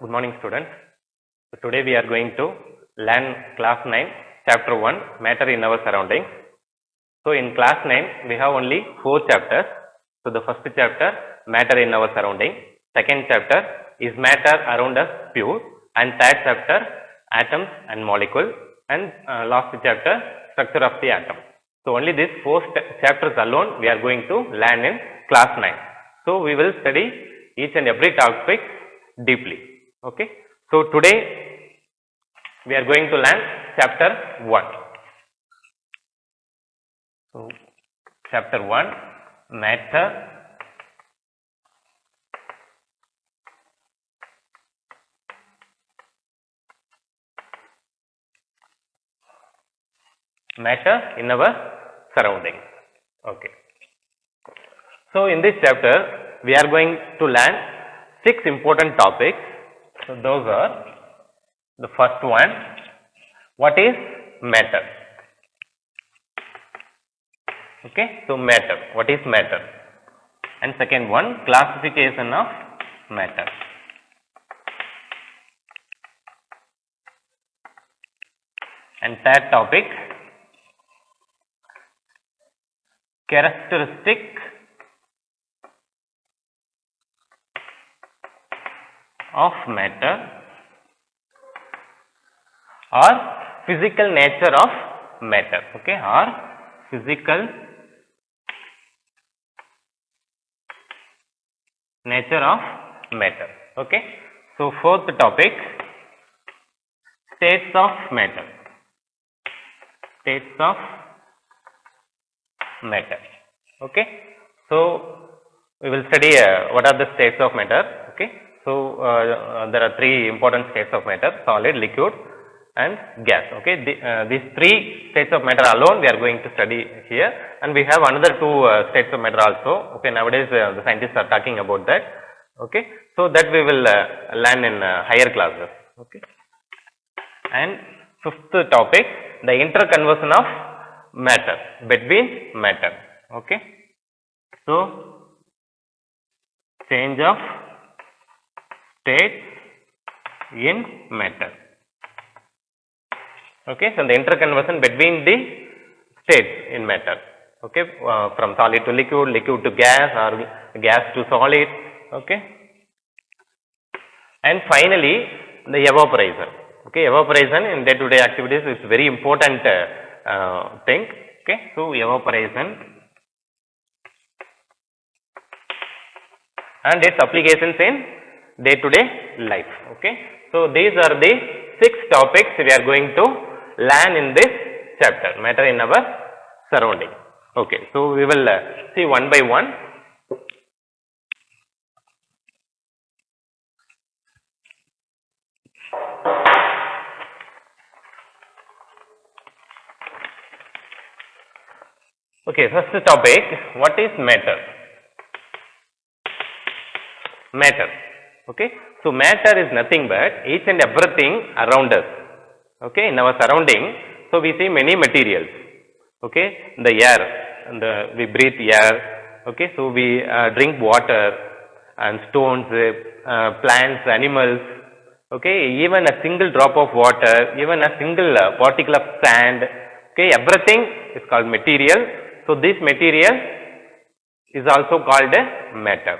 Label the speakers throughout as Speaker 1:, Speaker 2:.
Speaker 1: Good morning, students. So today we are going to learn class 9 chapter 1 matter in our surroundings. So in class 9 we have only 4 chapters. So the first chapter matter in our surrounding, second chapter is matter around us pure, and third chapter atoms and molecule, and last chapter structure of the atom. So only these 4 chapters alone we are going to learn in class 9. So we will study each and every topic deeply. Okay. So today we are going to learn chapter 1. So chapter 1 matter in our surrounding. Okay. So in this chapter we are going to learn 6 important topics. So those are, the first one, what is matter? Okay, so matter, what is matter? And second one, classification of matter. And third topic, characteristic of matter or physical nature of matter. Okay, or physical nature of matter. Okay, so fourth topic, states of matter. States of matter. Okay, so we will study what are the states of matter. Okay, so there are 3 important states of matter: solid, liquid and gas. Okay, these 3 states of matter alone we are going to study here, and we have another 2 states of matter also. Okay, nowadays the scientists are talking about that. Okay, so that we will learn in higher classes. Okay, and fifth topic, the interconversion of matter, between matter. Okay, so change of state in matter. Okay, so the interconversion between the states in matter. Okay, from solid to liquid, liquid to gas, or gas to solid. Okay, and finally the evaporation. Okay, evaporation in day to day activities is very important thing. Okay, so evaporation and its applications in day to day life. Okay, so these are the 6 topics we are going to learn in this chapter, matter in our surrounding. Okay, so we will see one by one. Okay, first topic, what is matter? Matter. Okay, so matter is nothing but each and everything around us. Okay, in our surrounding, so we see many materials. Okay, the air, we breathe air. Okay, so we drink water and stones, plants, animals. Okay, even a single drop of water, even a single particle of sand. Okay, everything is called material. So this material is also called matter.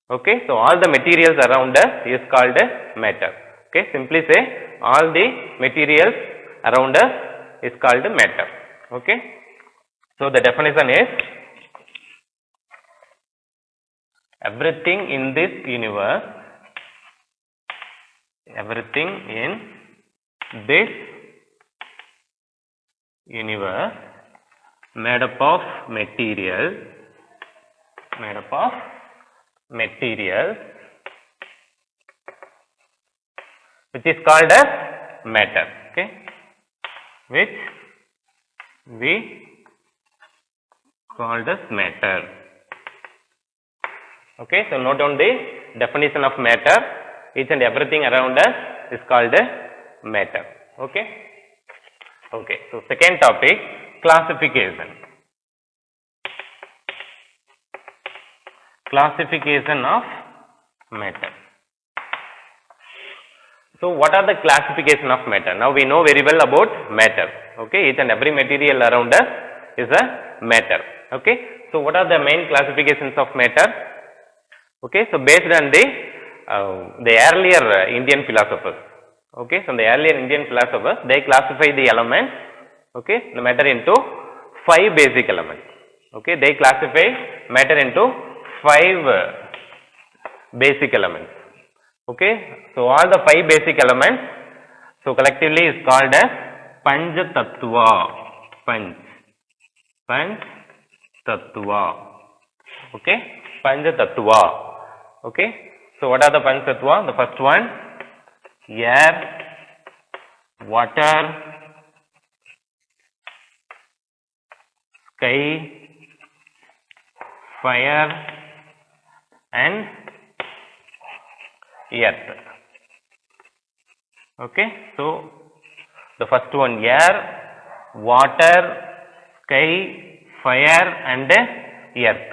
Speaker 1: Okay, so all the materials around us is called matter. Okay, simply say all the materials around us is called matter. Okay, so the definition is everything in this universe, everything in this universe made up of materials, which is called as matter. Okay, which we called as matter. Okay, so note down the definition of matter. Each and everything around us is called matter. Okay. Okay, so second topic, classification. Classification of matter. So what are the classification of matter? Now we know very well about matter. Okay, each and every material around us is a matter. Okay, so what are the main classifications of matter? Okay, so based on the earlier Indian philosophers. Okay, so the earlier Indian philosophers, they classify the elements, okay, the matter into 5 basic elements. Okay, they classify matter into 5 basic elements. Okay, so all the 5 basic elements, so collectively is called as Panch Tattva. Panch Tattva. Okay, Panch Tattva. Okay, so what are the Panch Tattva? The first one, air, water, sky, fire and earth. Okay, so the first one, air, water, sky, fire and earth.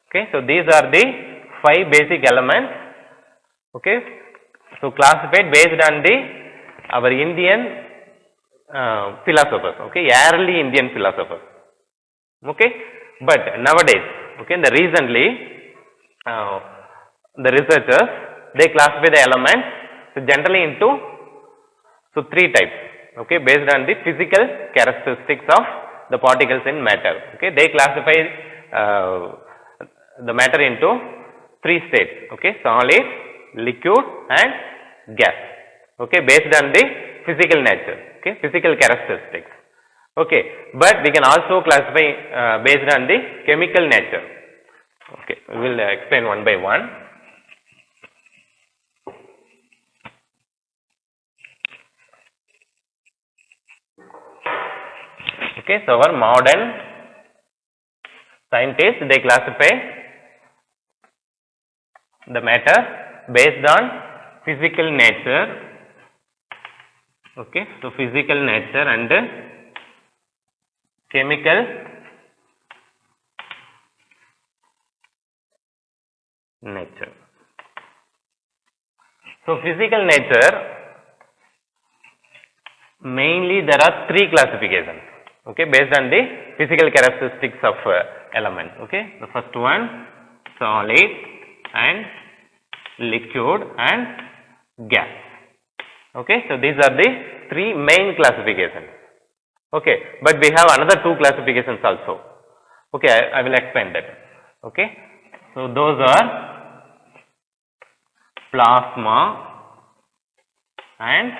Speaker 1: Okay, so these are the 5 basic elements. Okay, so classified based on our Indian philosophers. Okay, early Indian philosophers. Okay, but nowadays, okay, recently the researchers, they classify the elements generally into 3 types. Okay, based on the physical characteristics of the particles in matter. Okay, they classify the matter into 3 states. Okay, solid, liquid and gas. Okay, based on the physical nature. Okay, physical characteristics. Okay, but we can also classify based on the chemical nature. Okay, we will explain one by one. Okay, so our modern scientists, they classify the matter based on physical nature. Okay, so physical nature and chemical nature. So physical nature, mainly there are 3 classifications. Okay, based on the physical characteristics of elements. Okay, the first one, solid and liquid and gas. Okay, so these are the 3 main classifications. Okay, but we have another 2 classifications also. Okay, I will explain that. Okay, so those are plasma and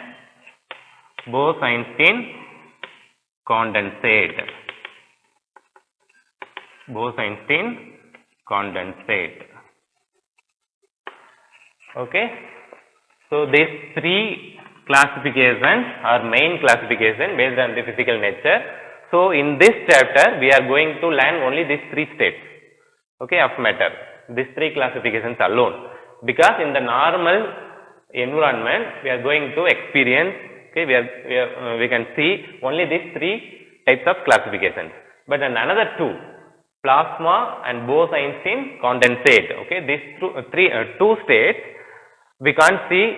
Speaker 1: Bose-Einstein condensate. Bose-Einstein condensate. Okay, so these 3 classifications are main classification based on the physical nature. So in this chapter we are going to learn only these 3 states, okay, of matter, these 3 classifications alone, because in the normal environment we are going to experience, okay, we can see only these 3 types of classifications, but in another 2, plasma and Bose-Einstein condensate. Okay, these 2 states we can't see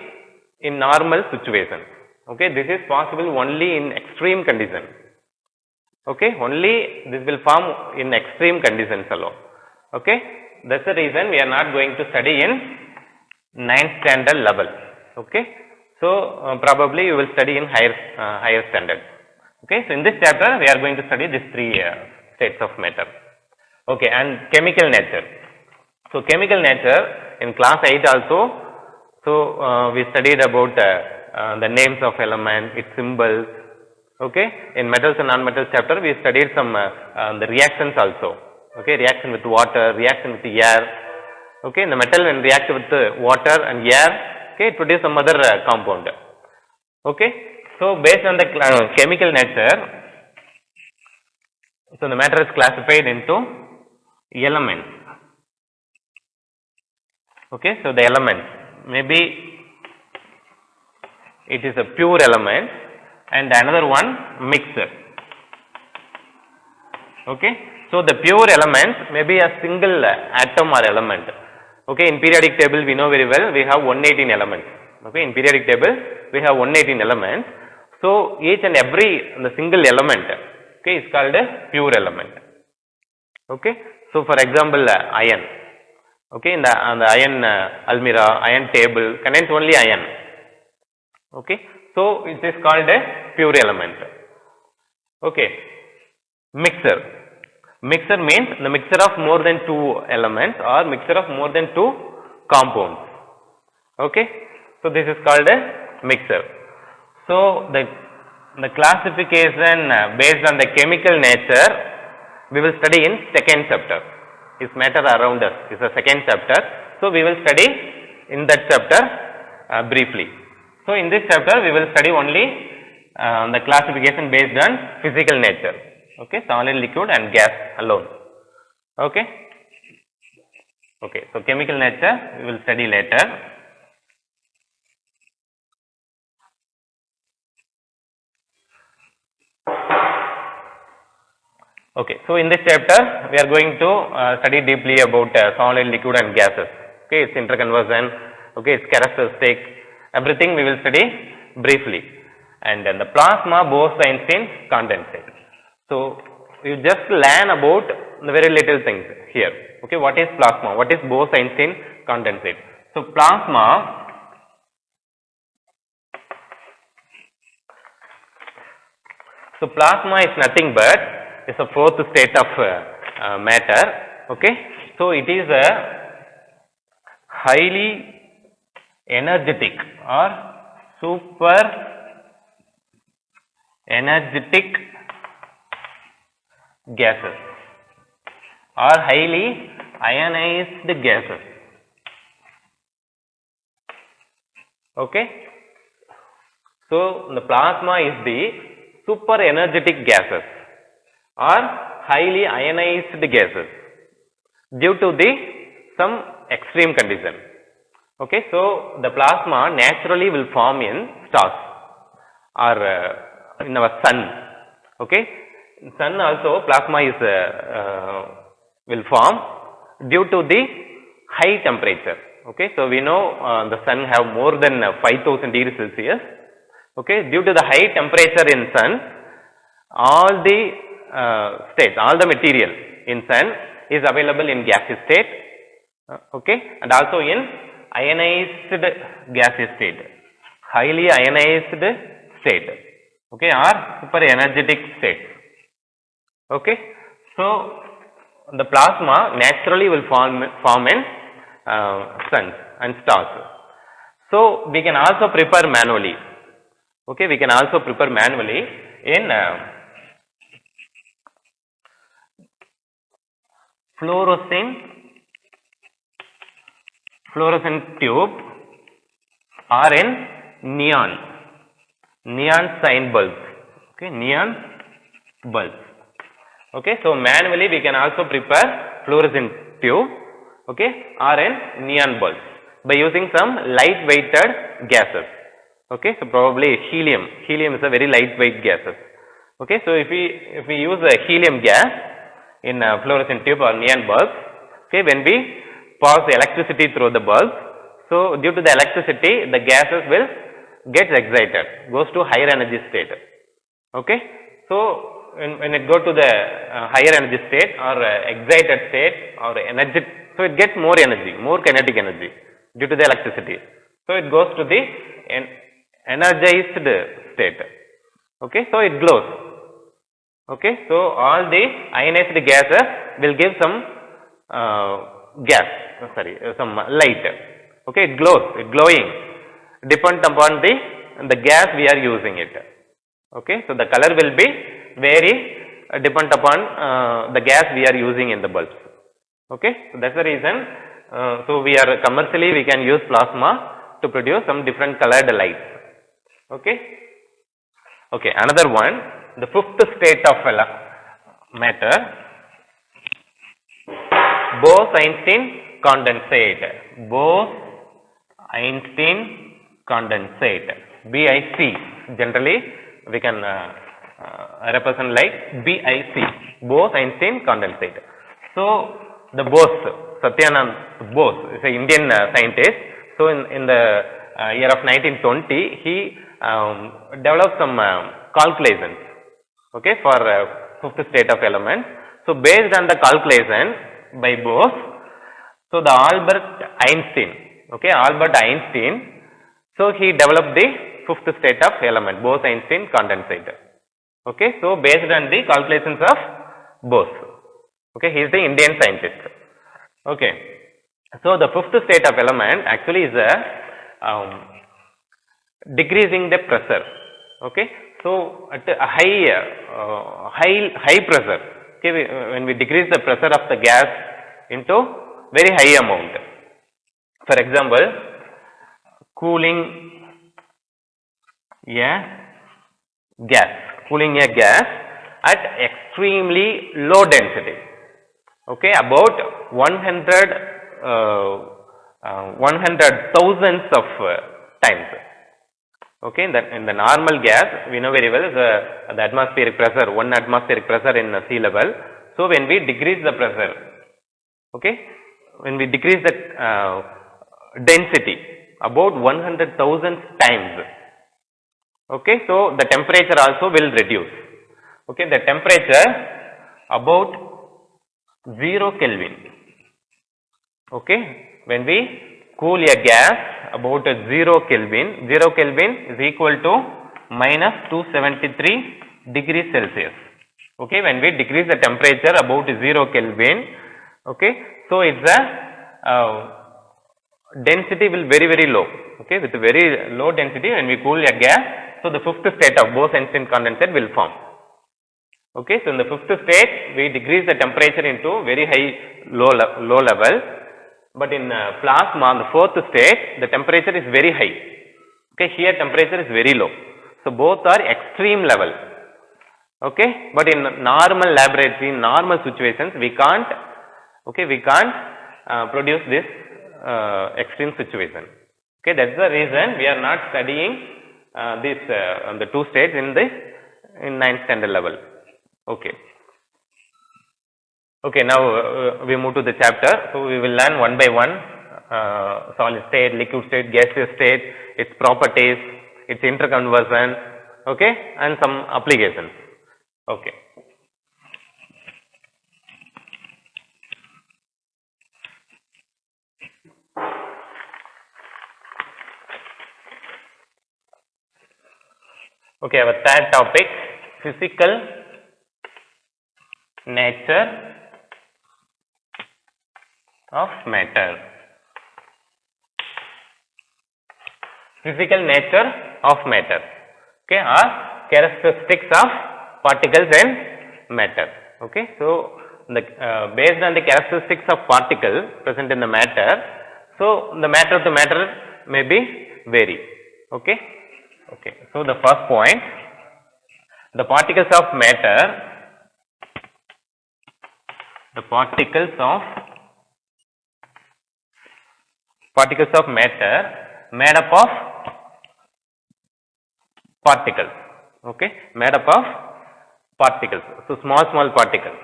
Speaker 1: in normal situation. Okay, this is possible only in extreme conditions. Okay, only this will form in extreme conditions alone. Okay, that's the reason we are not going to study in 9th standard level. Okay, so probably you will study in higher standard. Okay, so in this chapter we are going to study these 3 states of matter. Okay, and chemical nature. So chemical nature in class 8 also. So we studied about the names of elements, its symbols. Okay, in metals and non-metals chapter we studied some the reactions also. Okay, reaction with water, reaction with air. Okay, in the metal when react with water and air, okay, it produces some other compound. Okay, so based on the chemical nature, so the matter is classified into elements. Okay, so the elements, maybe it is a pure element and another one mixer. Okay, so the pure element may be a single atom or element. Okay, in periodic table we know very well we have 118 elements. Okay, in periodic table we have 118 elements. So each and every the single element, okay, is called a pure element. Okay, so for example, iron. Okay, in the iron almirah, iron table contains only iron. Okay, so it is called a pure element. Okay, mixer. Mixer means the mixture of more than two elements or mixture of more than two compounds. Okay, so this is called a mixer. So the classification based on the chemical nature we will study in second chapter. Is matter around us is the second chapter. So we will study in that chapter briefly. So in this chapter we will study only the classification based on physical nature. Okay, solid, liquid and gas alone. Okay. Okay, so chemical nature we will study later. Okay, so in this chapter we are going to study deeply about solid, liquid and gases. Okay, its interconversion, okay, its characteristics, everything we will study briefly. And then the plasma, Bose-Einstein, condensate. So you just learn about the very little things here. Okay, what is plasma? What is Bose-Einstein condensate? So plasma is nothing but is a fourth state of matter. Okay, so it is a highly energetic or super energetic gases or highly ionized gases. Okay, so the plasma is the super energetic gases or highly ionized gases due to the some extreme condition. Okay, so the plasma naturally will form in stars or in our sun. Okay, in sun also plasma is will form due to the high temperature. Okay, so we know the sun have more than 5000 degrees Celsius. Okay, due to the high temperature in sun, all the states, all the material in sun is available in gaseous state. Okay, and also in ionized gaseous state, highly ionized state. Okay, or super energetic state. Okay, so the plasma naturally will form in suns and stars. So we can also prepare manually. Okay, we can also prepare manually in fluorescent tube or in neon sign bulbs. Okay, neon bulbs. Okay, so manually we can also prepare fluorescent tube, okay, or in neon bulbs by using some light weighted gases. Okay, so probably helium is a very lightweight gases. Okay, so if we use a helium gas in a fluorescent tube or neon bulbs, okay, when we pass the electricity through the bulb, so due to the electricity the gases will get excited, goes to higher energy state. Okay, so when it go to the higher energy state or excited state or energy, so it gets more energy, more kinetic energy due to the electricity. So it goes to the energized state. Okay, so it glows. Okay, so all the ionized gases will give some some light. Okay, it glows, it glowing, depend upon the gas we are using it. Okay, so the color will be vary depend upon the gas we are using in the bulbs. Okay, so that's the reason. So we are commercially we can use plasma to produce some different colored lights. Okay. Okay, another one, the fifth state of matter, Bose-Einstein condensate. Bose-Einstein condensate. BIC. Generally, we can represent like BIC. Bose-Einstein condensate. So the Bose, Satyanand Bose is an Indian scientist. So in the year of 1920, he developed some calculations, okay, for fifth state of element. So based on the calculation by Bose, so the Albert Einstein, okay, Albert Einstein, so he developed the fifth state of element, Bose-Einstein condensate. Okay, so based on the calculations of Bose, okay, he is the Indian scientist. Okay, so the fifth state of element actually is a decreasing the pressure. Okay, so at a high pressure, okay, when we decrease the pressure of the gas into very high amount. For example, cooling a gas at extremely low density, okay, about 100 thousands of times. Okay, in the normal gas, we know very well the atmospheric pressure, 1 atmospheric pressure in sea level. So when we decrease the pressure, okay, when we decrease the density about 100,000 times, okay, so the temperature also will reduce. Okay, the temperature about 0 Kelvin. Okay, when we cool a gas about 0 Kelvin, 0 Kelvin is equal to minus 273 degrees Celsius. Okay, when we decrease the temperature about 0 Kelvin, okay, so it's a density will very low. Okay, with very low density, when we cool a gas, so the fifth state of Bose-Einstein condensate will form. Okay, so in the fifth state, we decrease the temperature into very low level, but in plasma, the fourth state, the temperature is very high. Okay, here temperature is very low. So both are extreme level. Okay, but in normal laboratory, normal situations, we can't produce this extreme situation. Okay, that's the reason we are not studying this the two states in 9th standard level. Okay. Okay, now we move to the chapter. So we will learn one by one solid state, liquid state, gaseous state, its properties, its interconversion, okay, and some applications. Okay. Okay, our third topic, physical nature of matter. Physical nature of matter, okay, are characteristics of particles and matter. Okay, so the based on the characteristics of particle present in the matter, so the matter to matter may be vary. Okay, okay. So the first point, the particles of matter, made up of particles. Okay, made up of particles. So small particles.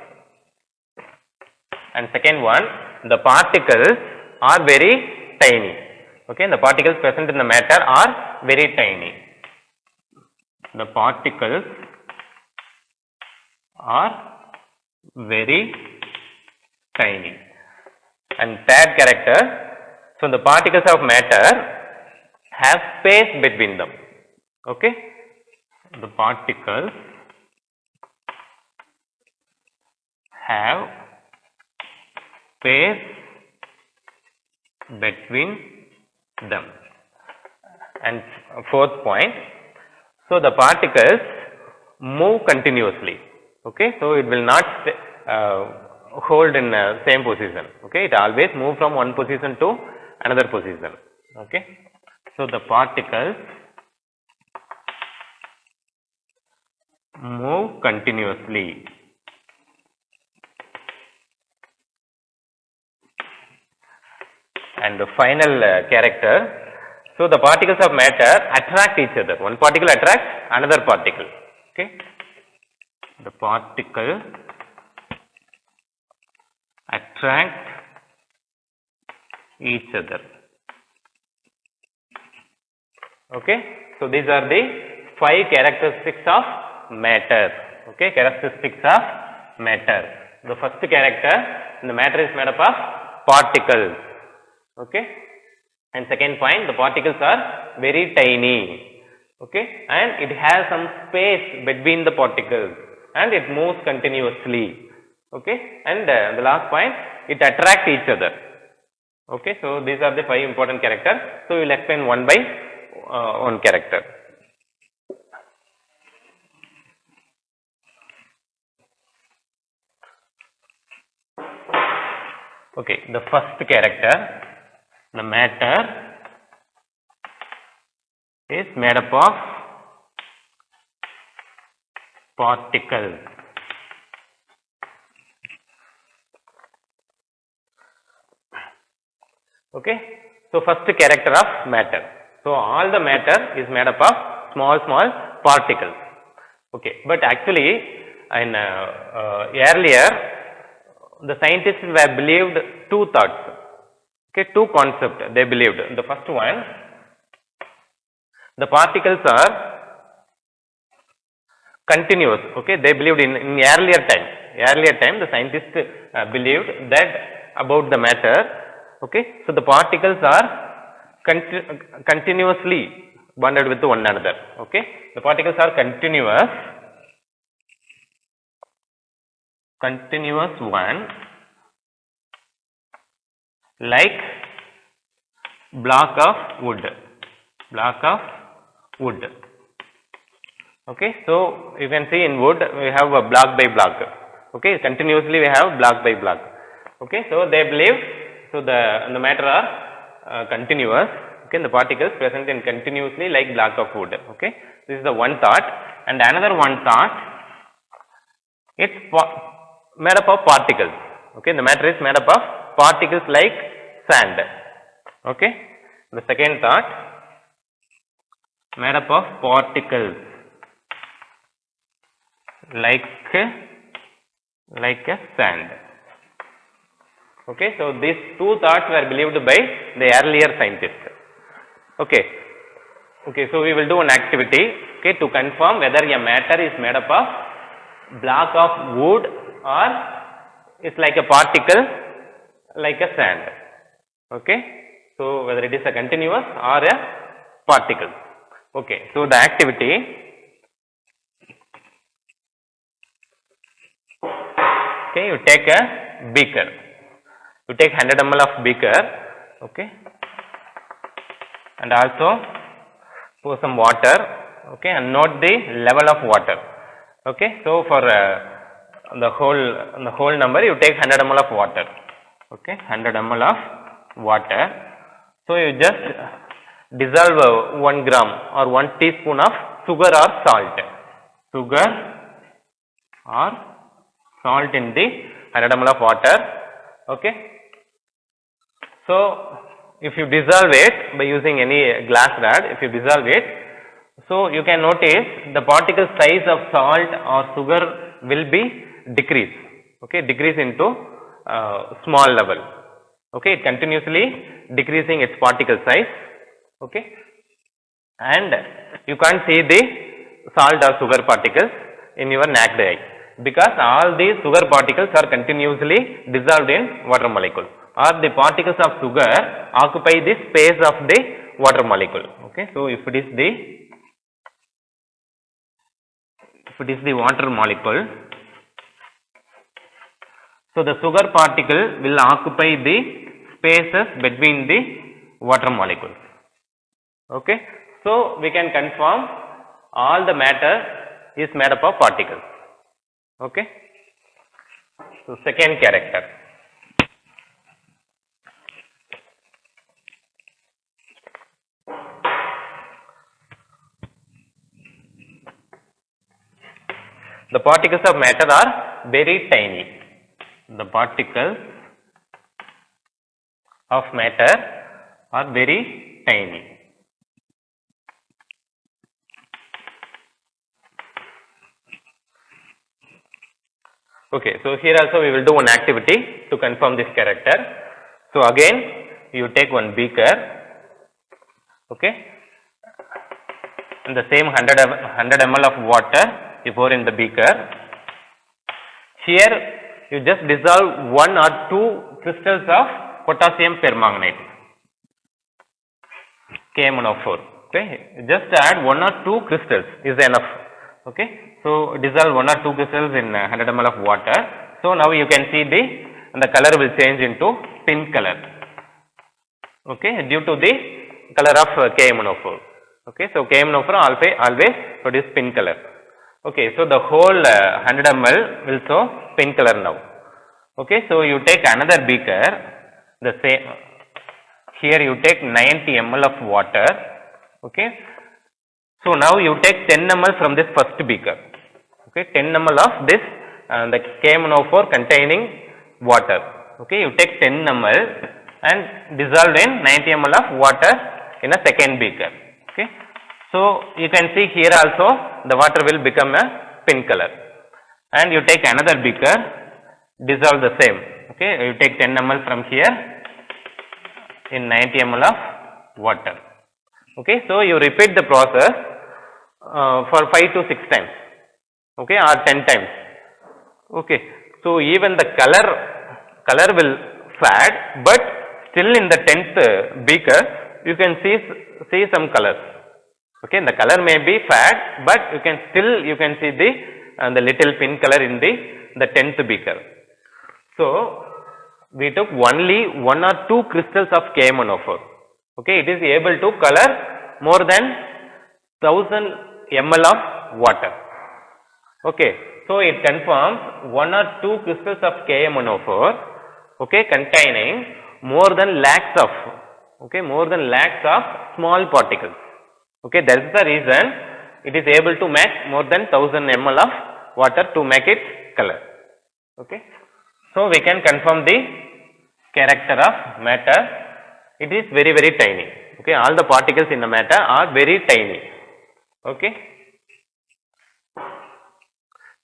Speaker 1: And second one, the particles are very tiny. Okay, the particles present in the matter are very tiny. The particles are very tiny. And third character, so the particles of matter have space between them. Okay, the particles have space between them. And fourth point, so the particles move continuously. Okay, so it will not hold in same position. Okay, it always move from one position to another position. Okay, so the particles move continuously. And the final character, so the particles of matter attract each other. One particle attracts another particle. Okay, the particle attract each other. Okay, so these are the 5 characteristics of matter. Okay, characteristics of matter. The first character, the matter is made up of particles. Okay, and second point, the particles are very tiny. Okay, and it has some space between the particles and it moves continuously. Okay, and the last point, it attracts each other. Okay, so these are the 5 important characters. So we will explain one by one character. Okay, the first character, the matter is made up of particles. Okay, so first character of matter. So all the matter is made up of small particles. Okay, but actually in earlier the scientists were believed 2 thoughts. Okay, 2 concepts they believed. The first one, the particles are continuous. Okay, they believed in earlier time the scientists believed that about the matter. Okay, so the particles are continuously bonded with one another. Okay, the particles are continuous one, like block of wood. Okay, so you can see in wood we have a block by block. Okay, continuously we have block by block. Okay, so they believe, so the matter are continuous. Okay, the particles present in continuously like block of wood. Okay, this is the one thought. And another one thought, it's made up of particles. Okay, the matter is made up of particles like sand. Okay, the second thought, made up of particles like a sand. Okay, so these 2 thoughts were believed by the earlier scientists. Okay, so we will do an activity, okay, to confirm whether a matter is made up of block of wood or it's like a particle like a sand. Okay, so whether it is a continuous or a particle. Okay, so the activity, okay, you take a beaker, you take 100 ml of beaker. Okay, and also pour some water. Okay, and note the level of water. Okay, so for the whole number you take 100 ml of water. Okay, 100 ml of water. So you just dissolve 1 gram or 1 teaspoon of sugar or salt. In the 100 ml of water. Okay, so if you dissolve it by using any glass rod, if you dissolve it, so you can notice the particle size of salt or sugar will be decrease. Okay, decrease into small level. Okay, it continuously decreasing its particle size. Okay, and you can't see the salt or sugar particles in your naked eye because all these sugar particles are continuously dissolved in water molecule, or the particles of sugar occupy the space of the water molecule. Okay, so if it is the water molecule, so the sugar particle will occupy the spaces between the water molecules. Okay, so we can confirm all the matter is made up of particles. Okay, so second character. The particles of matter are very tiny. The particles of matter are very tiny. Okay, so here also we will do one activity to confirm this character. So again you take one beaker, okay, and the same 100 ml of water you pour in the beaker. Here you just dissolve 1 or 2 crystals of potassium permanganate, KMnO4. Okay, just add 1 or 2 crystals is enough. Okay, so dissolve 1 or 2 crystals in 100 ml of water. So now you can see the color will change into pink color. Okay, due to the color of KMnO4. Okay, so KMnO4 always produce pink color. Okay, so the whole 100 ml will show pink color now. Okay, so you take another beaker, the same, here you take 90 ml of water. Okay, so now you take 10 ml from this first beaker. Okay, 10 ml of this the KMnO4 containing water. Okay, you take 10 ml and dissolve in 90 ml of water in a second beaker. Okay, so you can see here also the water will become a pink color, and you take another beaker, dissolve the same. Okay, you take 10 ml from here in 90 ml of water. Okay, so you repeat the process for 5 to 6 times. Okay, or 10 times. Okay, so even the color will fade, but still in the 10th beaker you can see some colors. Okay, the color may be fade, but you can see the little pink color in the 10th beaker. So we took only 1 or 2 crystals of KMnO4. Okay, it is able to color more than 1000 ml of water. Okay, so it confirms 1 or 2 crystals of KMnO4, okay, containing more than lakhs of small particles. Okay, that is the reason it is able to make more than 1000 ml of water to make its color. Okay, so we can confirm the character of matter. It is very, very tiny. Okay, all the particles in the matter are very tiny. Okay,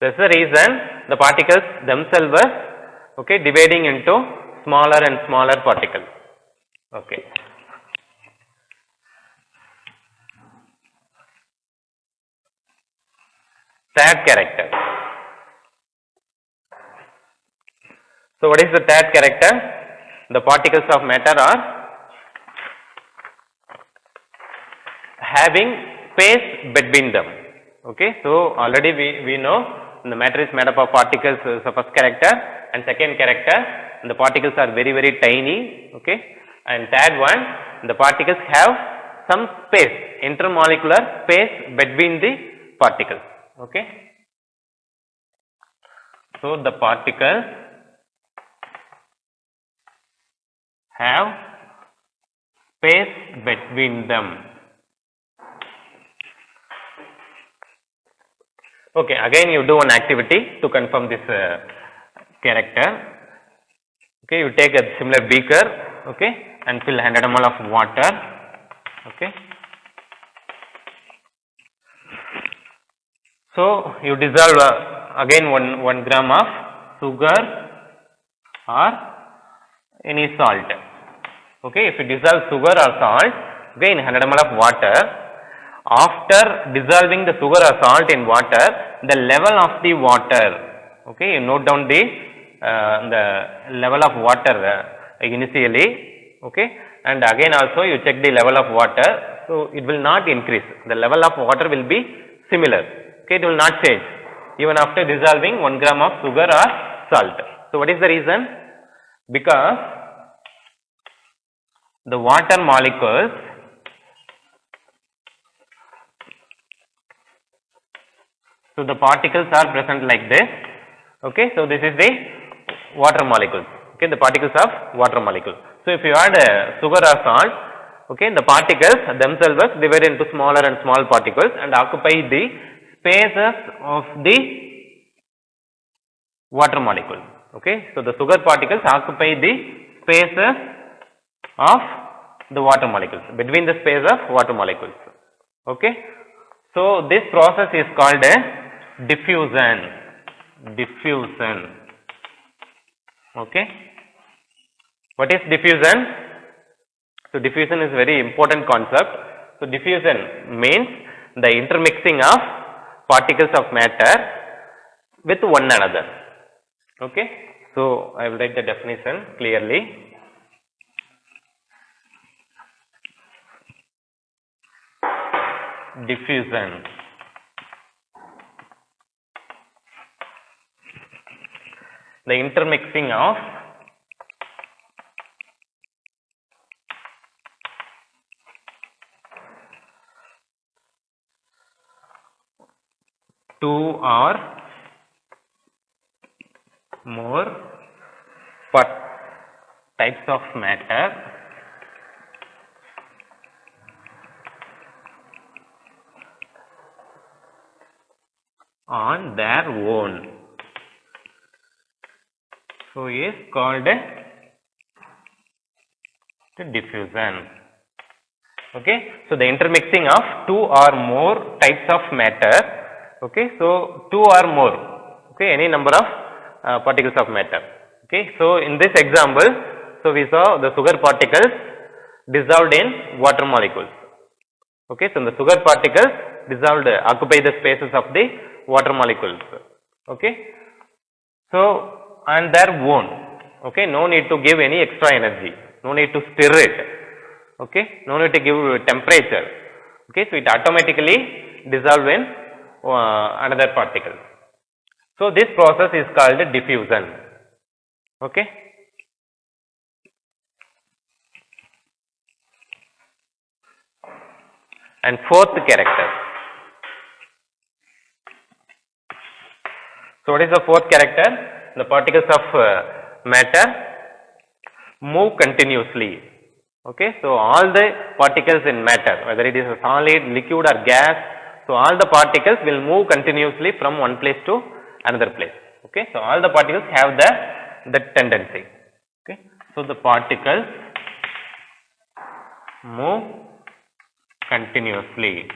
Speaker 1: that's the reason the particles themselves are, okay, dividing into smaller and smaller particles. Okay. Third character. So what is the third character? The particles of matter are having space between them. Okay, so already we know the matter is made up of particles is the first character, and second character, the particles are very, very tiny. Okay, and third one, the particles have some space, intermolecular space between the particles. Okay, so the particles have space between them. Okay, again you do one activity to confirm this character. Okay, you take a similar beaker, okay, and fill 100 ml of water. Okay, so you dissolve again 1 gram of sugar or any salt. Okay, if you dissolve sugar or salt, again 100 ml of water. After dissolving the sugar or salt in water, the level of the water, okay, you note down the level of water initially, okay, and again also you check the level of water. So it will not increase, the level of water will be similar. Okay, it will not change even after dissolving 1 gram of sugar or salt. So what is the reason? Because the water molecules so the particles are present like this. Okay, so this is the water molecules. Okay, the particles of water molecule. So if you add sugar or salt, okay, the particles themselves are divided into smaller and small particles and occupy the spaces of the water molecule. Okay, so the sugar particles occupy the spaces of the water molecules, between the space of water molecules. Okay, so this process is called a diffusion. Okay, what is diffusion? So diffusion is very important concept. So diffusion means the intermixing of particles of matter with one another. Okay, so I will write the definition clearly. Diffusion. The intermixing of two or more types of matter on their own. So is called the diffusion. Okay, so the intermixing of two or more types of matter. Okay, so two or more. Okay, any number of particles of matter. Okay, so in this example, so we saw the sugar particles dissolved in water molecules. Okay, so the sugar particles dissolved occupy the spaces of the water molecules. Okay, so on their own. Okay, no need to give any extra energy, no need to stir it. Okay, no need to give temperature. Okay, so it automatically dissolve in another particle. So this process is called diffusion. Okay. And fourth character. So what is the fourth character? The particles of matter move continuously. Okay, so all the particles in matter, whether it is a solid, liquid or gas, so all the particles will move continuously from one place to another place. Okay, so all the particles have the tendency. Okay, so the particles move continuously.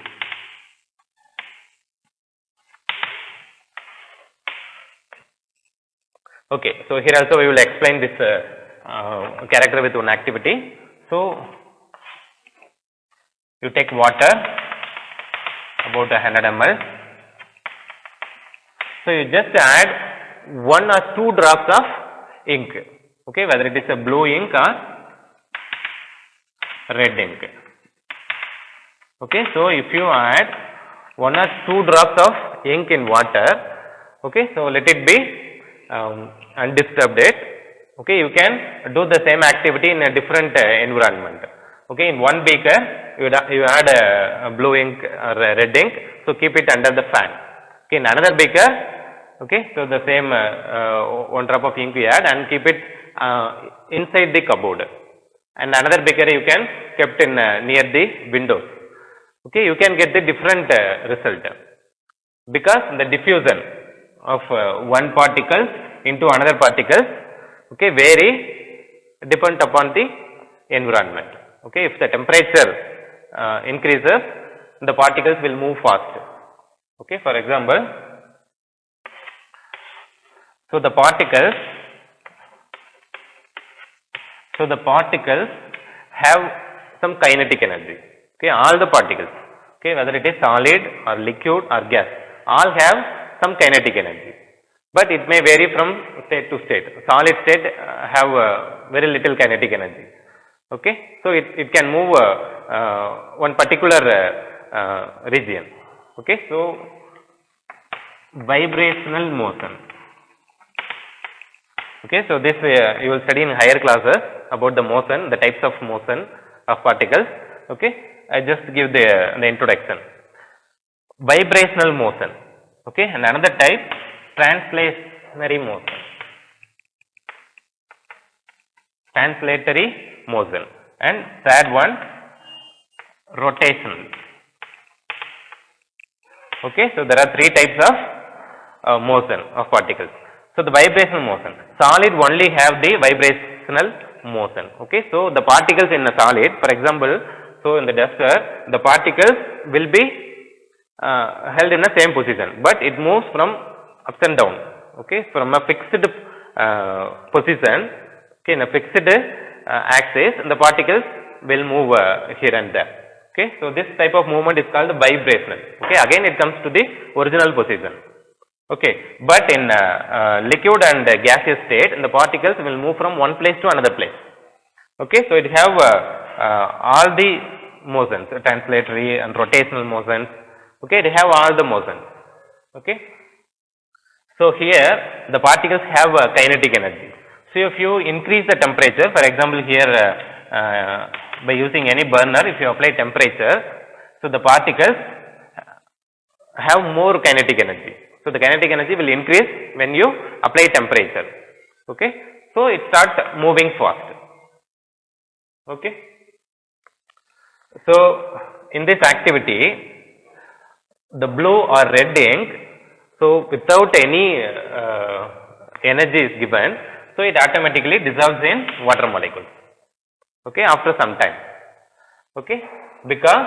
Speaker 1: Okay, so here also we will explain this character with one activity. So you take water about 100 ml. So you just add 1 or 2 drops of ink. Okay, whether it is a blue ink or red ink. Okay, so if you add 1 or 2 drops of ink in water, okay, so let it be undisturbed it. Okay, you can do the same activity in a different environment. Okay, in one beaker you add a blue ink or a red ink, so keep it under the fan. Okay, in another beaker, okay, so the same 1 drop of ink you add and keep it inside the cupboard, and another beaker you can kept in near the windows. Okay, you can get the different result, because the diffusion of one particle into another particle, okay, vary depend upon the environment. Okay, if the temperature increases, the particles will move fast. Okay, for example, so the particles have some kinetic energy. Okay, all the particles, okay, whether it is solid or liquid or gas, all have some kinetic energy, but it may vary from state to state. Solid state have very little kinetic energy. Okay, so it can move one particular region. Okay, so vibrational motion. Okay, so this you will study in higher classes about the motion, the types of motion of particles. Okay, I just give the introduction. Vibrational motion. Okay, and another type, translationary motion. Translatory motion, and third one, rotational. Okay, so there are 3 types of motion of particles. So the vibrational motion, solid only have the vibrational motion. Okay, so the particles in a solid, for example, so in the duster, the particles will be held in the same position, but it moves from ups and down. Okay, from a fixed position, okay, in a fixed axis, the particles will move here and there. Okay, so this type of movement is called vibrational. Okay, again it comes to the original position. Okay, but in liquid and gaseous state, the particles will move from one place to another place. Okay, so it have all the motions, translatory and rotational motions. Okay, they have all the motions. Okay, so here the particles have kinetic energy. So if you increase the temperature, for example here by using any burner, if you apply temperature, so the particles have more kinetic energy. So the kinetic energy will increase when you apply temperature. Okay, so it starts moving fast. Okay, so in this activity, the blue or red ink, so without any energy is given, so it automatically dissolves in water molecules. Okay, after some time. Okay, because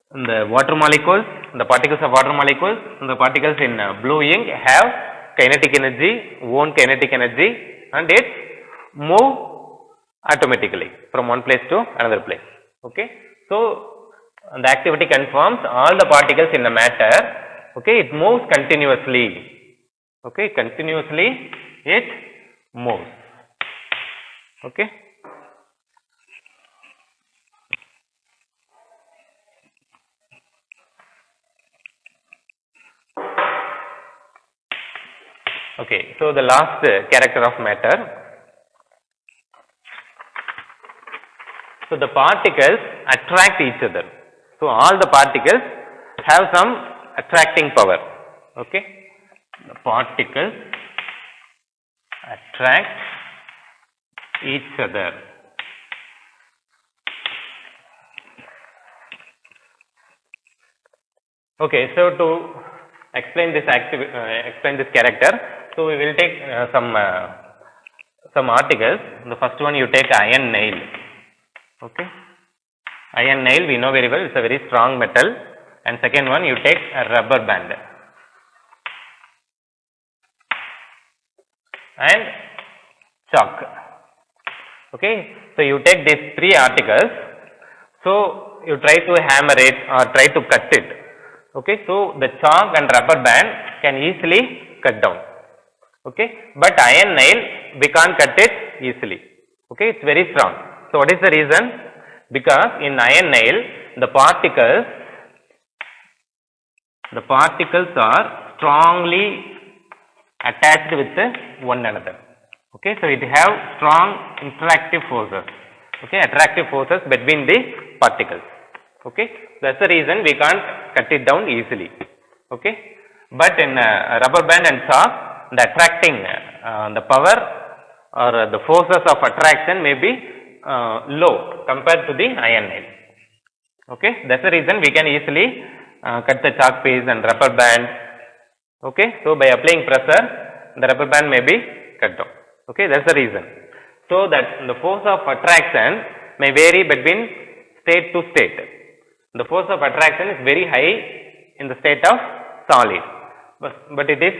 Speaker 1: the water molecules, the particles of water molecules, the particles in blue ink have kinetic energy, own kinetic energy, and it move automatically from one place to another place. Okay, so the activity confirms all the particles in the matter. Okay, it moves continuously. Okay, continuously it moves. Okay. Okay, so the last character of matter. So the particles attract each other. So all the particles have some attracting power. Okay, the particles attract each other. Okay, so to explain this character, so we will take some articles. The first one you take iron nail. Okay, iron nail we know very well, it's a very strong metal. And second one you take a rubber band and chalk. Okay, so you take these three articles, so you try to hammer it or try to cut it. Okay, so the chalk and rubber band can easily cut down. Okay, but iron nail we can't cut it easily. Okay, it's very strong. So what is the reason? Because in iron nail the particles are strongly attached with one another. Okay, so it have strong interactive forces. Okay, attractive forces between the particles. Okay, that's the reason we can't cut it down easily. Okay, but in rubber band and chalk, the attracting the power or the forces of attraction may be low compared to the iron nail. Okay, that's the reason we can easily cut the chalk piece and rubber band. Okay, so by applying pressure, the rubber band may be cut down. Okay, that's the reason. So that the force of attraction may vary between state to state. The force of attraction is very high in the state of solid, but it is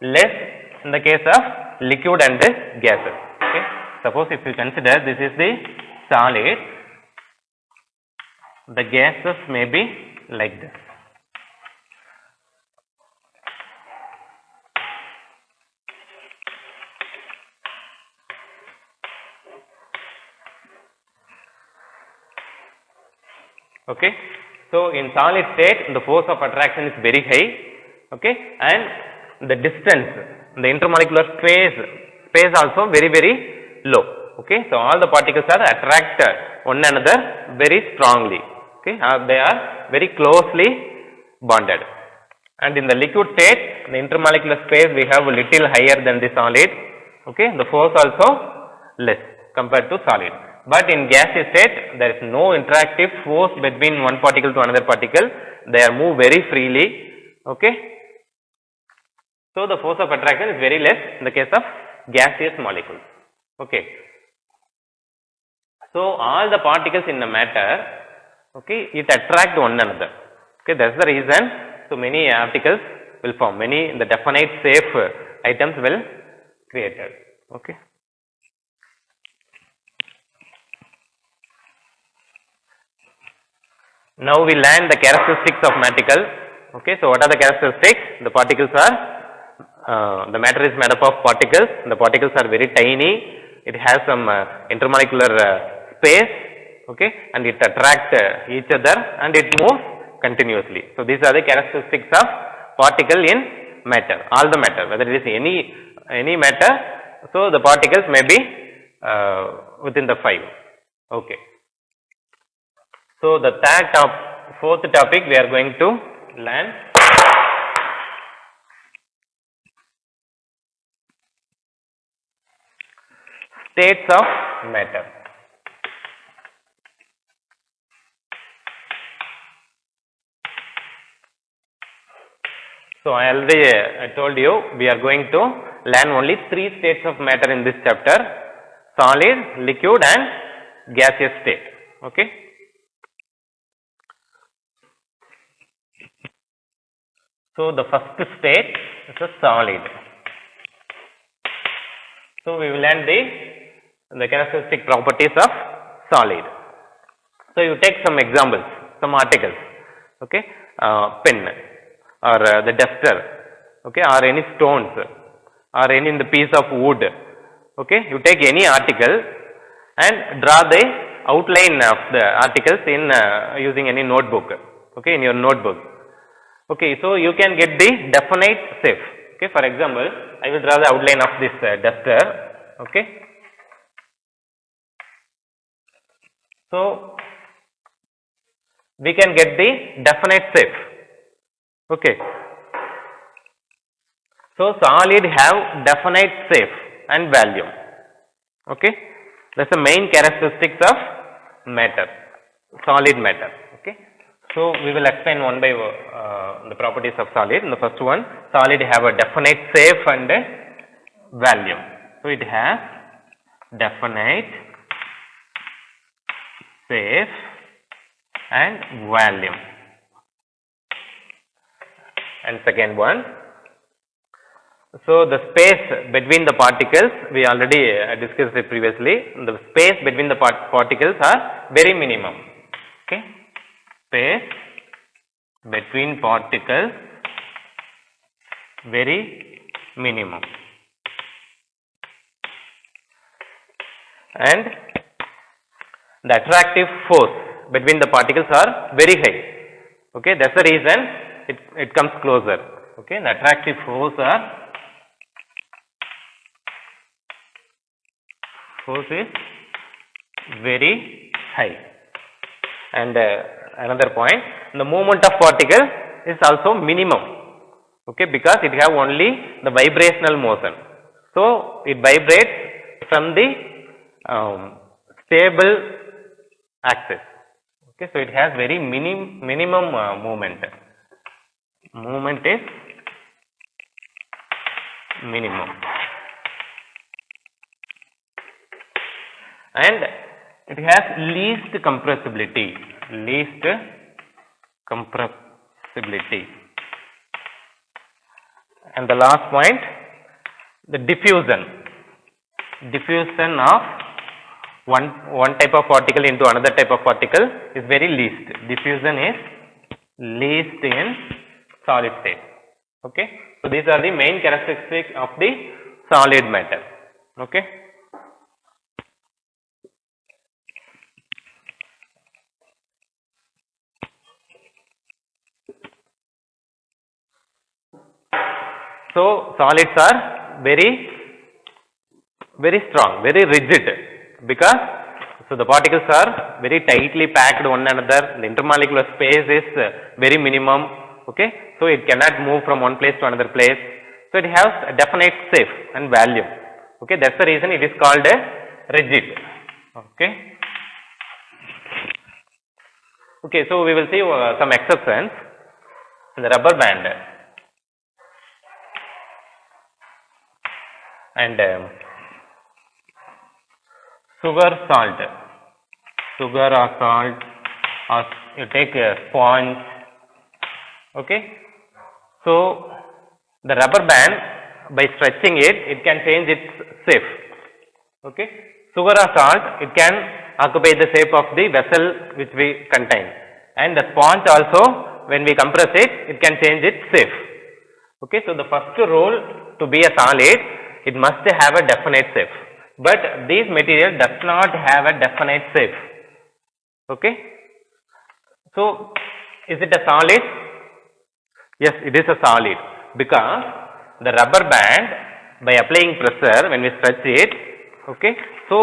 Speaker 1: less in the case of liquid and gases. Okay, suppose if you consider this is the solid, the gases may be like this. Okay, so in solid state the force of attraction is very high. Okay, and the distance, the intermolecular space also very low. Okay, so all the particles are attract one another very strongly. Okay, they are very closely bonded. And in the liquid state, the intermolecular space we have a little higher than the solid. Okay, the force also less compared to solid. But in gaseous state, there is no interactive force between one particle to another particle. They are move very freely. Okay, so the force of attraction is very less in the case of gaseous molecules. Okay, so all the particles in the matter, okay, it attract one another. Okay, that's the reason. So many articles will form. Many the definite safe items will created. Okay. Now we learn the characteristics of particle. Okay, so what are the characteristics? The particles are, the matter is made up of particles. The particles are very tiny. It has some intermolecular space. Okay, and it attracts each other and it moves continuously. So these are the characteristics of particle in matter. All the matter, whether it is any matter, so the particles may be within the 5. Okay. So the fourth topic we are going to learn states of matter. So I already told you we are going to learn only 3 states of matter in this chapter: solid, liquid and gaseous state. Okay. So the first state is a solid. So we will learn the characteristic properties of solid. So you take some examples, some articles. Okay, pen or the duster. Okay, or any stones or any piece of wood. Okay, you take any article and draw the outline of the articles in using any notebook. Okay, in your notebook. Okay, so you can get the definite shape. Okay, for example, I will draw the outline of this duster. Okay, so we can get the definite shape. Okay, so solid have definite shape and volume. Okay, that's the main characteristics of matter, solid matter. Okay, so we will explain one by the properties of solid. In the first one, solid have a definite shape and volume. So it has definite shape and volume. And second one, so the space between the particles, we already discussed it previously. The space between the particles are very minimum. Okay, space between particles very minimum, and the attractive force between the particles are very high. Okay, that's the reason it comes closer. Okay, the attractive force is very high. And another point, the movement of particle is also minimum. Okay, because it have only the vibrational motion. So it vibrates from the stable axis. Okay, so it has very minimum movement. Movement is minimum, and it has least compressibility. And the last point, the diffusion of one type of particle into another type of particle is very least. Diffusion is least in solid state. Okay, so these are the main characteristics of the solid matter. Okay, so solids are very strong, very rigid, because so the particles are very tightly packed one another. The intermolecular space is very minimum. Okay, so it cannot move from one place to another place. So it has a definite shape and volume. Okay, that's the reason it is called rigid. Okay. Okay, so we will see some exceptions. The rubber band and sugar or salt, or you take a sponge. Okay, so the rubber band, by stretching it can change its shape. Okay, sugar or salt, it can occupy the shape of the vessel which we contain, and the sponge also, when we compress it, it can change its shape. Okay, so the first rule to be a solid, it must have a definite shape, but this material does not have a definite shape. Okay, so is it a solid? Yes, it is a solid, because the rubber band, by applying pressure, when we stretch it, okay, so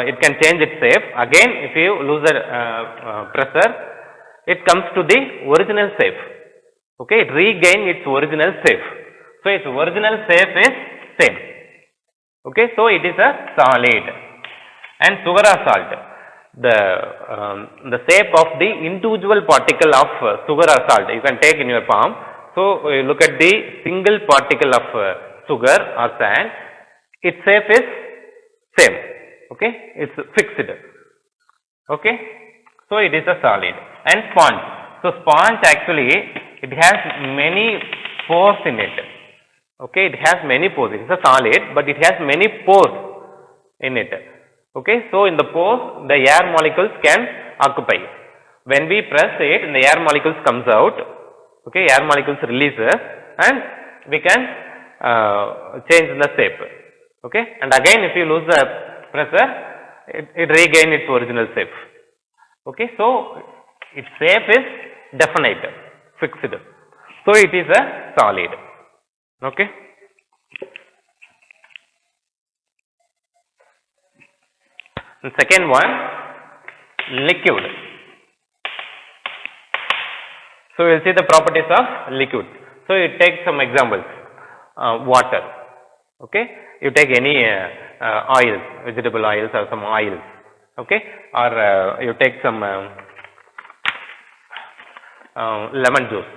Speaker 1: it can change its shape. Again, if you lose the pressure, it comes to the original shape. Okay, it regain its original shape. So its original shape is same. Okay, so it is a solid. And sugar or salt, the shape of the individual particle of sugar or salt, you can take in your palm. So you look at the single particle of sugar or sand, its shape is same. Okay, it's fixed. Okay, so it is a solid. And sponge, so sponge actually, it has many pores in it. Okay, it has many pores. It is a solid, but it has many pores in it. Okay, so in the pores, the air molecules can occupy. When we press it, the air molecules comes out. Okay, air molecules releases, and we can change the shape. Okay, and again, if you lose the pressure, it regain its original shape. Okay, so its shape is definite, fixed. So it is a solid. Okay. The second one, liquid. So we will see the properties of liquid. So you take some examples. Water. Okay, you take any oils, vegetable oils or some oils. Okay, or you take some lemon juice.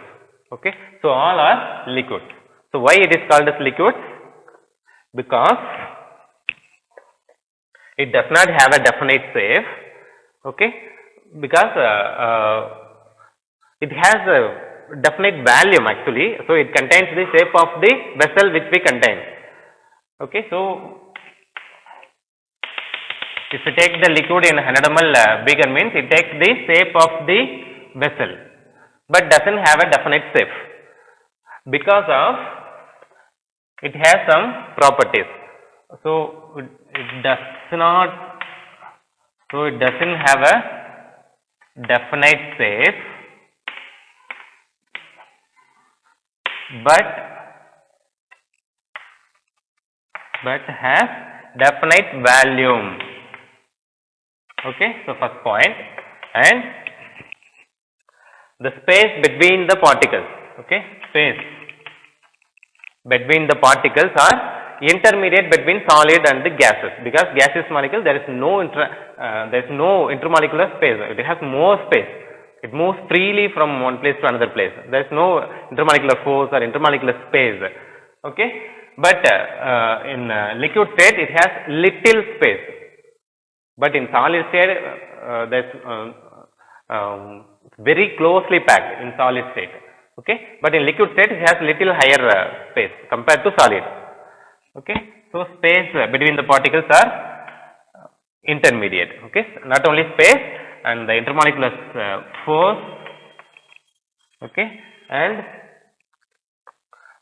Speaker 1: Okay, so all are liquid. So why it is called as liquid? Because it does not have a definite shape. Okay, because it has a definite volume actually, so it contains the shape of the vessel which we contain. Okay, so if you take the liquid in 100 ml beaker, means it takes the shape of the vessel, but doesn't have a definite shape, because of it has some properties. So it doesn't have a definite shape, but has definite volume. Okay, so first point. And the space between the particles, okay, space between the particles are intermediate between solid and the gases, because gaseous molecule there is no intermolecular space, it has more space, it moves freely from one place to another place, there is no intermolecular force or intermolecular space. Okay, but in liquid state it has little space, but in solid state there is very closely packed in solid state. Okay, but in liquid state it has little higher space compared to solid. Okay, so space between the particles are intermediate. Okay, not only space and the intermolecular force. Okay, and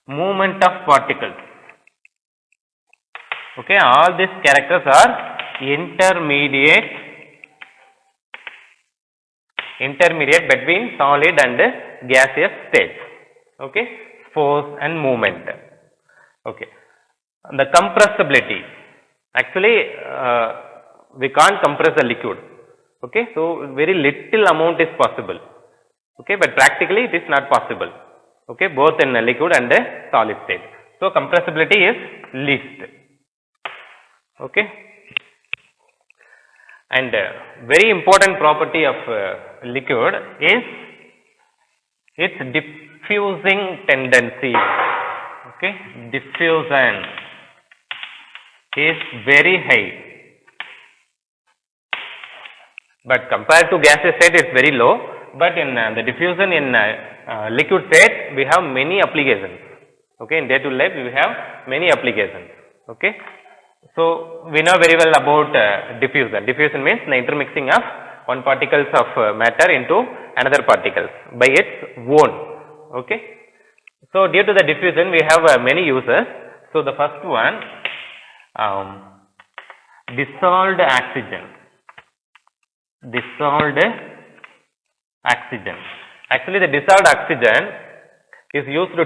Speaker 1: movement of particles. Okay, all these characters are intermediate between solid and gaseous states. Okay, force and movement. Okay, the compressibility. Actually, we can't compress the liquid. Okay, so very little amount is possible. Okay, but practically it is not possible. Okay, both in a liquid and a solid state. So compressibility is least. Okay, and very important property of liquid is its diffusing tendency. Okay, diffusion is very high, but compared to gaseous state it is very low, but in the diffusion in liquid state we have many applications. Okay, in day to life we have many applications. Okay, so we know very well about diffusion. Diffusion means the intermixing of one particles of matter into another particles by its own. Okay. So due to the diffusion, we have many uses. So the first one, dissolved oxygen. Dissolved oxygen. Actually, the dissolved oxygen is used to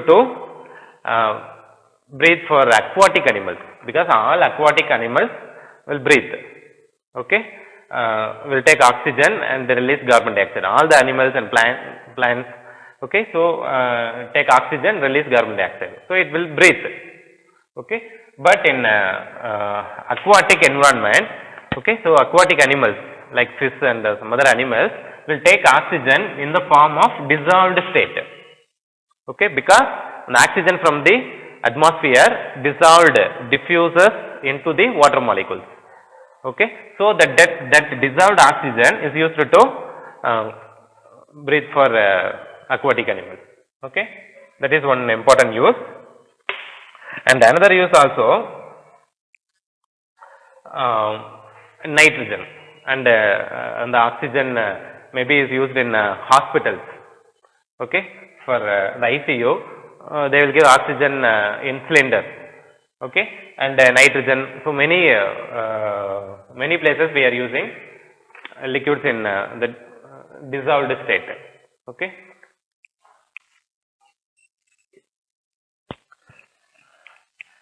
Speaker 1: breathe for aquatic animals, because all aquatic animals will breathe. Okay, will take oxygen and release carbon dioxide. All the animals and plants. Okay, so take oxygen, release carbon dioxide. So it will breathe. Okay, but in aquatic environment, okay, so aquatic animals like fish and some other animals will take oxygen in the form of dissolved state. Okay, because the oxygen from the atmosphere dissolved diffuses into the water molecules. Okay, so that dissolved oxygen is used to breathe for aquatic animals. Okay, that is one important use. And another use also, nitrogen and the oxygen maybe is used in hospitals. Okay, for the ICU, they will give oxygen in cylinders. Okay, and nitrogen. So many places we are using liquids in the dissolved state. Okay.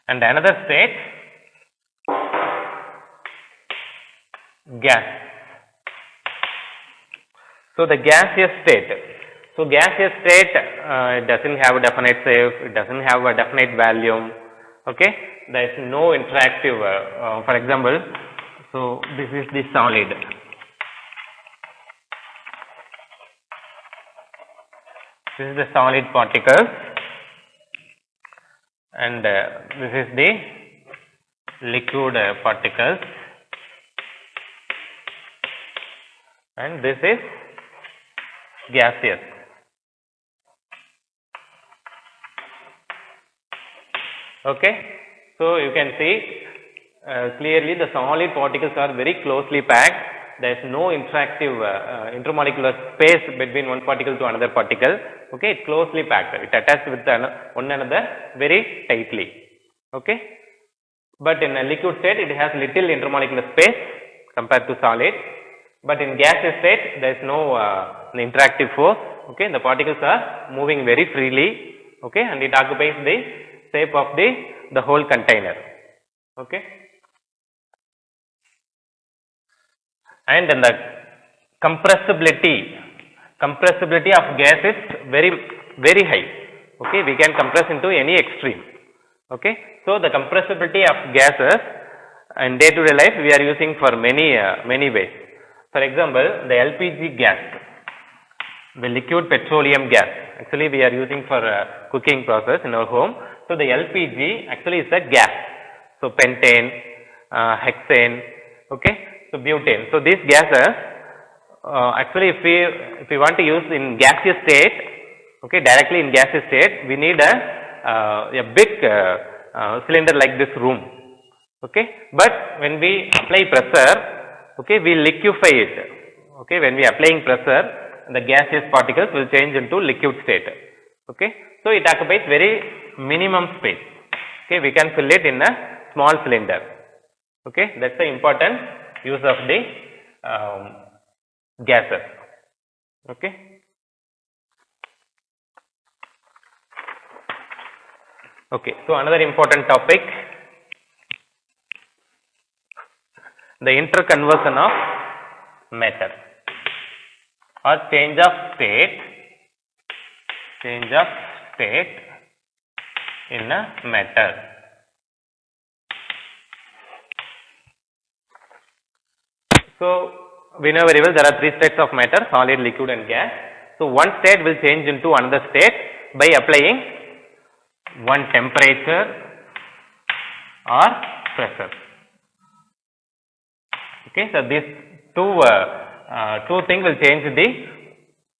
Speaker 1: And another state, gas. So the gaseous state. So gaseous state it doesn't have a definite shape, it doesn't have a definite volume. Okay, there is no interactive. For example, so this is the solid. This is the solid particles, and this is the liquid particles, and this is gaseous. Okay, so you can see clearly the solid particles are very closely packed. There is no interactive intermolecular space between one particle to another particle. Okay, it's closely packed. It attaches with one another very tightly. Okay, but in a liquid state it has little intermolecular space compared to solid. But in gaseous state there is no interactive force. Okay, the particles are moving very freely. Okay, and it occupies the shape of the whole container. Okay, and then the compressibility of gas is very high. Okay, we can compress into any extreme. Okay, so the compressibility of gases in day to day life we are using for many ways. For example, the LPG gas, the liquid petroleum gas, actually we are using for cooking process in our home. So the LPG actually is a gas. So pentane, hexane, okay, so butane. So these gases actually if we want to use in gaseous state, okay, directly in gaseous state, we need a big cylinder like this room. Okay, but when we apply pressure, okay, we liquefy it. Okay, when we are applying pressure, the gaseous particles will change into liquid state. Okay, so it occupies very minimum space. Okay, we can fill it in a small cylinder. Okay, that's the important use of the gases. Okay. Okay, so another important topic, the interconversion of matter or change of state in a matter. So we know very well there are three states of matter: solid, liquid and gas. So one state will change into another state by applying one temperature or pressure. Okay, so these two things will change the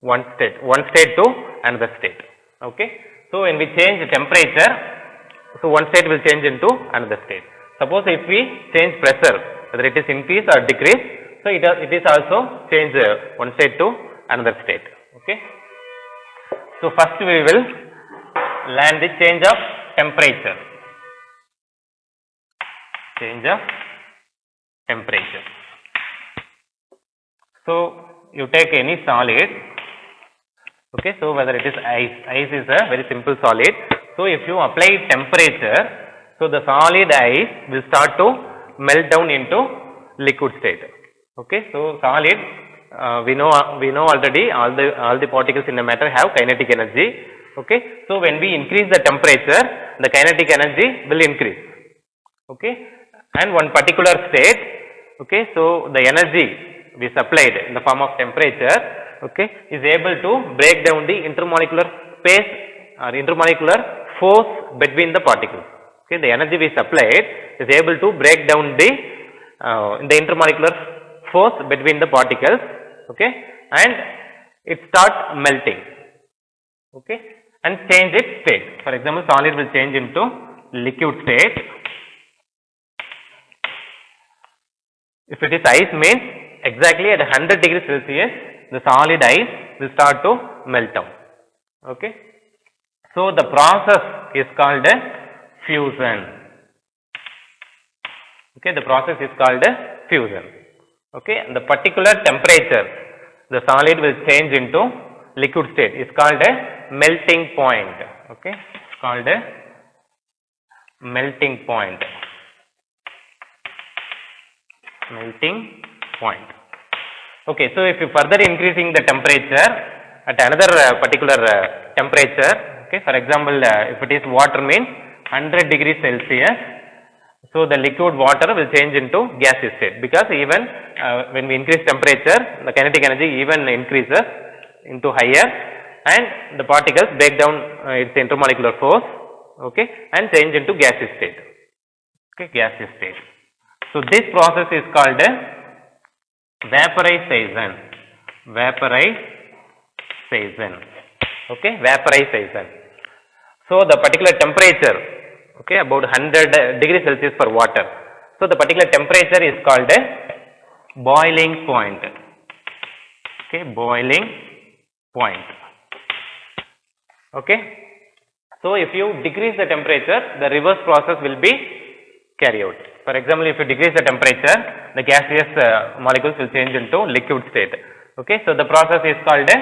Speaker 1: one state to another state. Okay, so when we change the temperature, so one state will change into another state. Suppose if we change pressure, whether it is increase or decrease, So it is also change one state to another state. Okay. So first we will learn the change of temperature. Change of temperature. So you take any solid. Okay, so whether it is ice is a very simple solid. So if you apply temperature, so the solid ice will start to melt down into liquid state. Okay, so solid we know already all the particles in the matter have kinetic energy. Okay, so when we increase the temperature, the kinetic energy will increase. Okay, and one particular state. Okay, so the energy we supplied in the form of temperature, okay, is able to break down the intermolecular space or intermolecular force between the particles. Okay, the energy we supplied is able to break down the intermolecular force between the particles. Okay, and it starts melting. Okay, and change its state. For example, solid will change into liquid state. If it is ice, means exactly at 100 degrees Celsius, the solid ice will start to melt down. Okay. So the process is called a fusion. Okay, the process is called a fusion. Okay, and the particular temperature the solid will change into liquid state is called a melting point. Okay, it's called a melting point. Melting point. Okay, so if you further increasing the temperature at another particular temperature, okay, for example, if it is water, means 100 degrees Celsius, so the liquid water will change into gaseous state, because even when we increase temperature, the kinetic energy even increases into higher, and the particles break down its intermolecular force, okay, and change into gaseous state. Okay, gaseous state. So this process is called a vaporization. Vaporization. Okay, vaporization. So the particular temperature, okay, about 100 degrees Celsius for water. So the particular temperature is called a boiling point. Okay, boiling point. Okay. So if you decrease the temperature, the reverse process will be carried out. For example, if you decrease the temperature, the gaseous molecules will change into liquid state. Okay, so the process is called a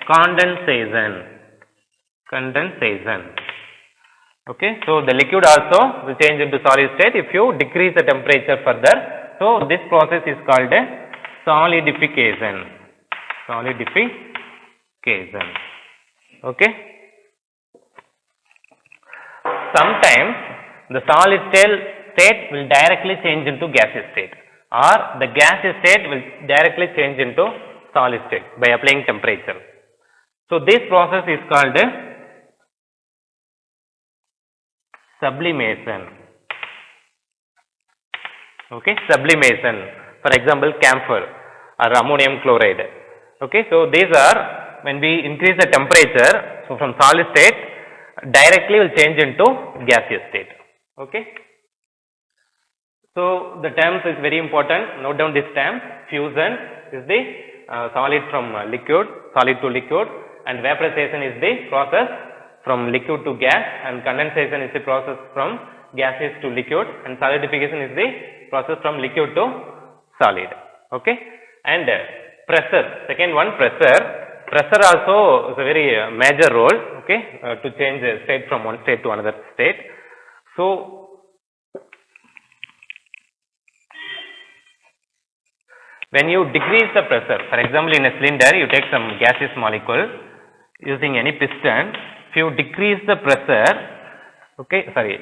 Speaker 1: condensation. Condensation. Okay, so the liquid also will change into solid state if you decrease the temperature further. So this process is called a solidification. Solidification. Okay. Sometimes the solid state will directly change into gaseous state, or the gaseous state will directly change into solid state by applying temperature. So this process is called sublimation. Okay, sublimation. For example, camphor or ammonium chloride. Okay, so these are when we increase the temperature, so from solid state directly will change into gaseous state. Okay. So the terms is very important. Note down this term. Fusion is the solid from liquid, solid to liquid, and vaporization is the process from liquid to gas, and condensation is the process from gaseous to liquid, and solidification is the process from liquid to solid. Okay, and pressure. Second one, pressure. Pressure also is a very major role. Okay, to change the state from one state to another state. So when you decrease the pressure, for example, in a cylinder, you take some gaseous molecule using any piston. If you decrease the pressure,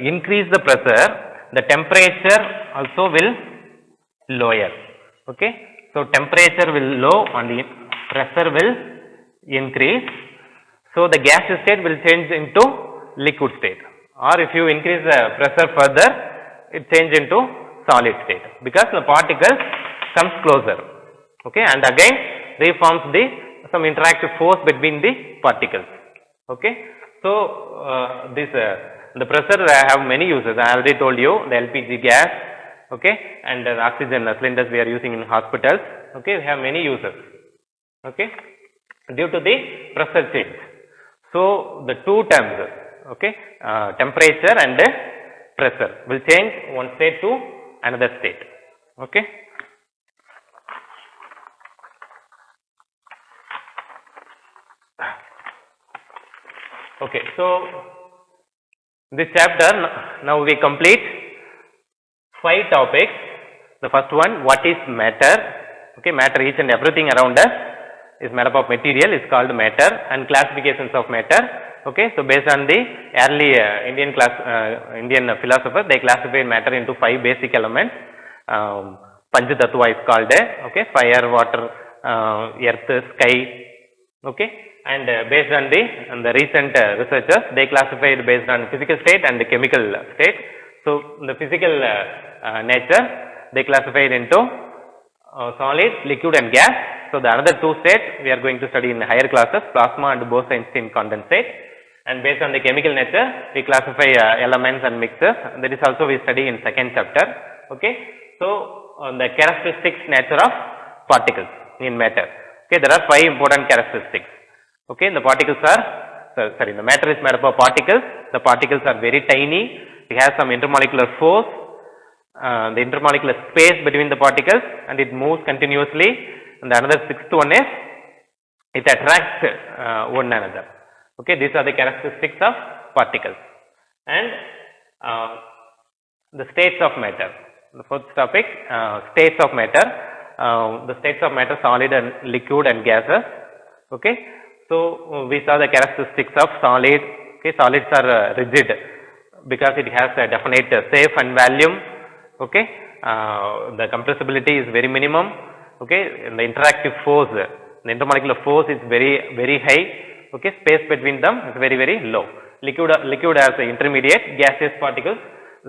Speaker 1: increase the pressure, the temperature also will lower. Okay, so temperature will low and the pressure will increase. So the gaseous state will change into liquid state, or if you increase the pressure further, it change into solid state, because the particles comes closer. Okay, and again reforms some interactive force between the particles. Okay, so the pressure have many uses. I already told you the LPG gas. Okay, and the oxygen cylinders we are using in hospitals. okay, we have many uses, okay, due to the pressure change. So the two terms, okay, temperature and pressure will change one state to another state, okay. Okay, so this chapter now we complete 5 topics. The first one, what is matter? Okay, matter, each and everything around us is made up of material, is called matter, and classifications of matter. Okay, so based on the early Indian philosophers, they classified matter into 5 basic elements. Panch Tattva is called, okay, fire, water, earth, sky, okay, and based on the recent researchers, they classified based on physical state and the chemical state. So the physical nature, they classified into solid, liquid and gas. So the another 2 states we are going to study in higher classes, plasma and Bose-Einstein condensate. And based on the chemical nature, we classify elements and mixtures. That is also we study in second chapter. Okay, so the characteristics nature of particles in matter. Okay, there are 5 important characteristics. Okay, the particles are, the matter is made up of particles. The particles are very tiny. It has some intermolecular force, the intermolecular space between the particles, and it moves continuously. And the another 6th one is it attracts one another. Okay, these are the characteristics of particles. And the states of matter. The fourth topic, states of matter. The states of matter, solid and liquid and gases. Okay, so we saw the characteristics of solid. Okay, solids are rigid because it has a definite safe and volume. Okay, the compressibility is very minimum. Okay, and the interactive force, the intermolecular force is very high. Okay, space between them is very low. Liquid has the intermediate gaseous particles.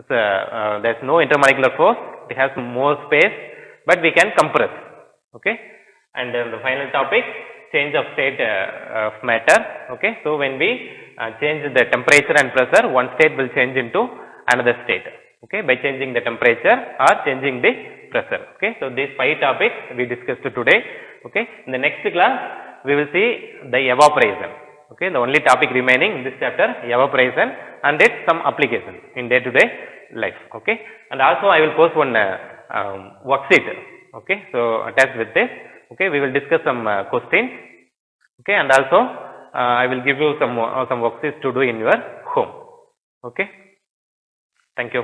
Speaker 1: There is no intermolecular force. It has more space, but we can compress. Okay, and the final topic, change of state of matter. Okay, so when we change the temperature and pressure, one state will change into another state. Okay, by changing the temperature or changing the pressure. Okay, so these 5 topics we discussed today. Okay, in the next class we will see the evaporation. Okay, the only topic remaining in this chapter, evaporation, and its some applications in day to day life. Okay, and also I will post one worksheet. Okay, so attached with this. Okay, we will discuss some questions. Okay, and also I will give you some worksheets to do in your home. Okay, thank you.